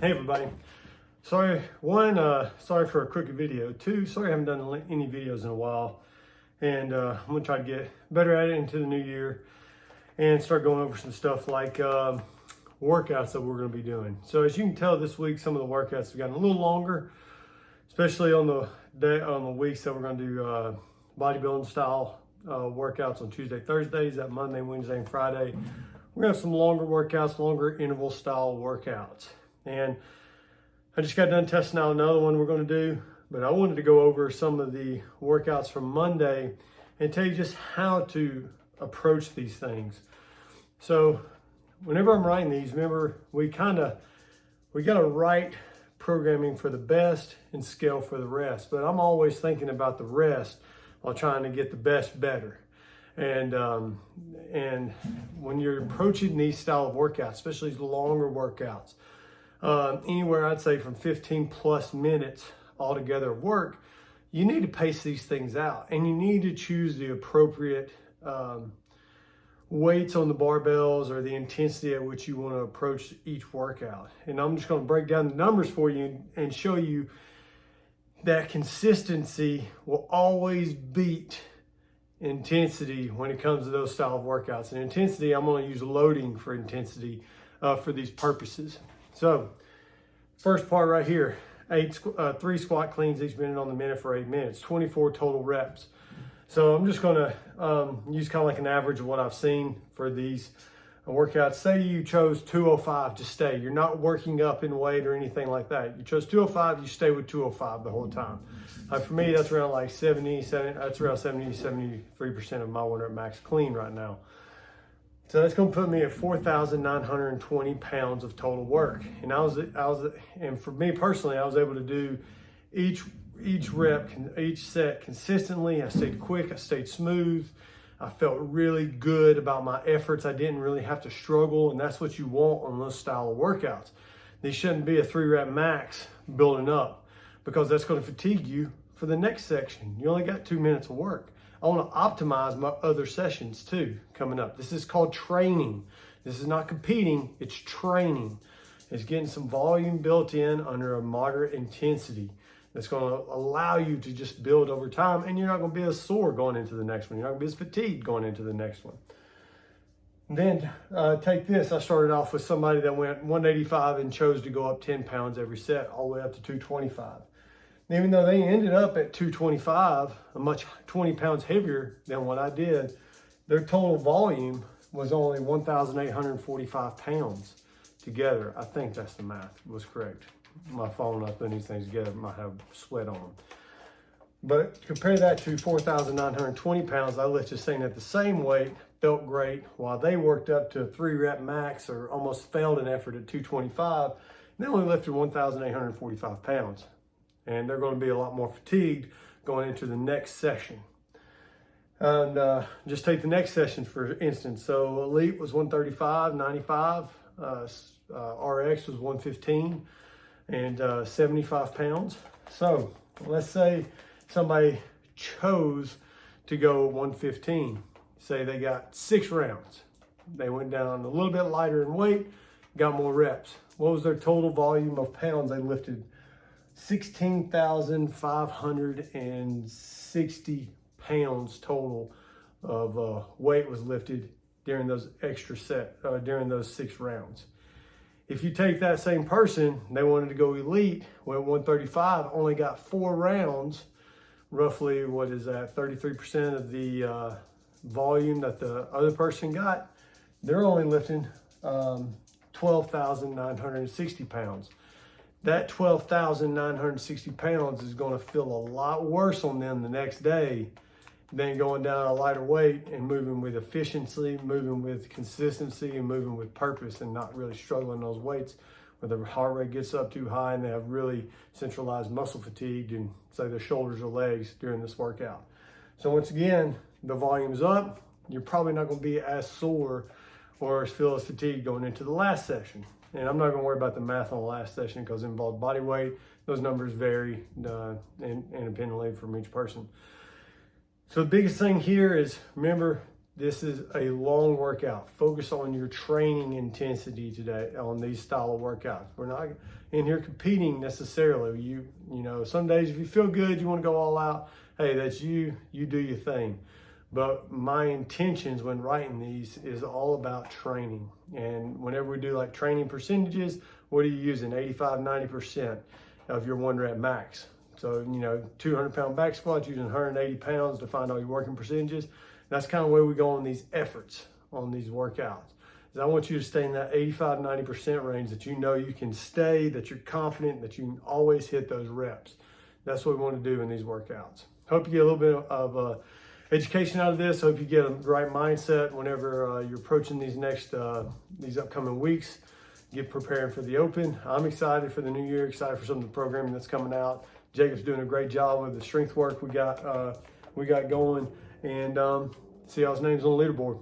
Hey everybody. Sorry for a quick video. Two, sorry I haven't done any videos in a while. And I'm gonna try to get better at it into the new year and start going over some stuff like workouts that we're gonna be doing. So as you can tell this week, some of the workouts have gotten a little longer, especially on the weeks that we're gonna do bodybuilding style workouts on Tuesday, Thursdays, that Monday, Wednesday, and Friday. We're gonna have some longer workouts, longer interval style workouts. And I just got done testing out another one we're going to do, but I wanted to go over some of the workouts from Monday and tell you just how to approach these things. So whenever I'm writing these, remember we got to write programming for the best and scale for the rest, but I'm always thinking about the rest while trying to get the best better. And when you're approaching these style of workouts, especially these longer workouts, anywhere I'd say from 15 plus minutes altogether of work, you need to pace these things out, and you need to choose the appropriate weights on the barbells or the intensity at which you want to approach each workout. And I'm just going to break down the numbers for you and show you that consistency will always beat intensity when it comes to those style of workouts. And intensity, I'm going to use loading for intensity for these purposes. So first part right here, 3 squat cleans each minute on the minute for 8 minutes, 24 total reps. So I'm just gonna use kind of like an average of what I've seen for these workouts. Say you chose 205 to stay. You're not working up in weight or anything like that. You chose 205, you stay with 205 the whole time. For me, that's around like 73% of my 1 rep max clean right now. So that's going to put me at 4,920 pounds of total work. And and for me personally, I was able to do each rep, each set consistently. I stayed quick, I stayed smooth. I felt really good about my efforts. I didn't really have to struggle, and that's what you want on those style of workouts. These shouldn't be a 3 rep max building up, because that's going to fatigue you for the next section. You only got 2 minutes of work. I want to optimize my other sessions too coming up. This is called training. This is not competing, it's training. It's getting some volume built in under a moderate intensity that's going to allow you to just build over time, and you're not going to be as sore going into the next one. You're not going to be as fatigued going into the next one. Then take this. I started off with somebody that went 185 and chose to go up 10 pounds every set all the way up to 225. Even though they ended up at 225, a much 20 pounds heavier than what I did, their total volume was only 1,845 pounds together. I think that's the math was correct. My phone, I was putting these things together, might have sweat on them. But compare that to 4,920 pounds, I lifted staying at the same weight, felt great, while they worked up to a 3 rep max or almost failed an effort at 225. They only lifted 1,845 pounds. And they're going to be a lot more fatigued going into the next session. And just take the next session for instance. So Elite was 135, 95, RX was 115, and 75 pounds. So let's say somebody chose to go 115. Say they got 6 rounds. They went down a little bit lighter in weight, got more reps. What was their total volume of pounds they lifted? 16,560 pounds total of weight was lifted during those during those 6 rounds. If you take that same person, they wanted to go elite, went 135, only got 4 rounds, roughly, what is that, 33% of the volume that the other person got, they're only lifting 12,960 pounds. That 12,960 pounds is going to feel a lot worse on them the next day than going down a lighter weight and moving with efficiency, moving with consistency, and moving with purpose, and not really struggling those weights where the heart rate gets up too high and they have really centralized muscle fatigue in, say, their shoulders or legs during this workout. So once again, the volume's up. You're probably not going to be as sore or feel as fatigued going into the last session. And I'm not going to worry about the math on the last session because it involved body weight. Those numbers vary independently from each person. So the biggest thing here is, remember, This is a long workout. Focus on your training intensity today on these style of workouts. We're not in here competing necessarily. You know, some days if you feel good, you want to go all out. Hey, that's you. You do your thing. But my intentions when writing these is all about training. And whenever we do like training percentages, what are you using? 85, 90% of your 1 rep max. So, you know, 200-pound back squats, using 180 pounds to find all your working percentages. That's kind of where we go on these efforts, on these workouts. Is I want you to stay in that 85, 90% range that you know you can stay, that you're confident, that you can always hit those reps. That's what we want to do in these workouts. Hope you get a little bit of education out of this. Hope you get a right mindset whenever you're approaching these upcoming weeks. Get preparing for the Open. I'm excited for the new year, excited for some of the programming that's coming out. Jacob's doing a great job with the strength work we got going, and see y'all's names on the leaderboard.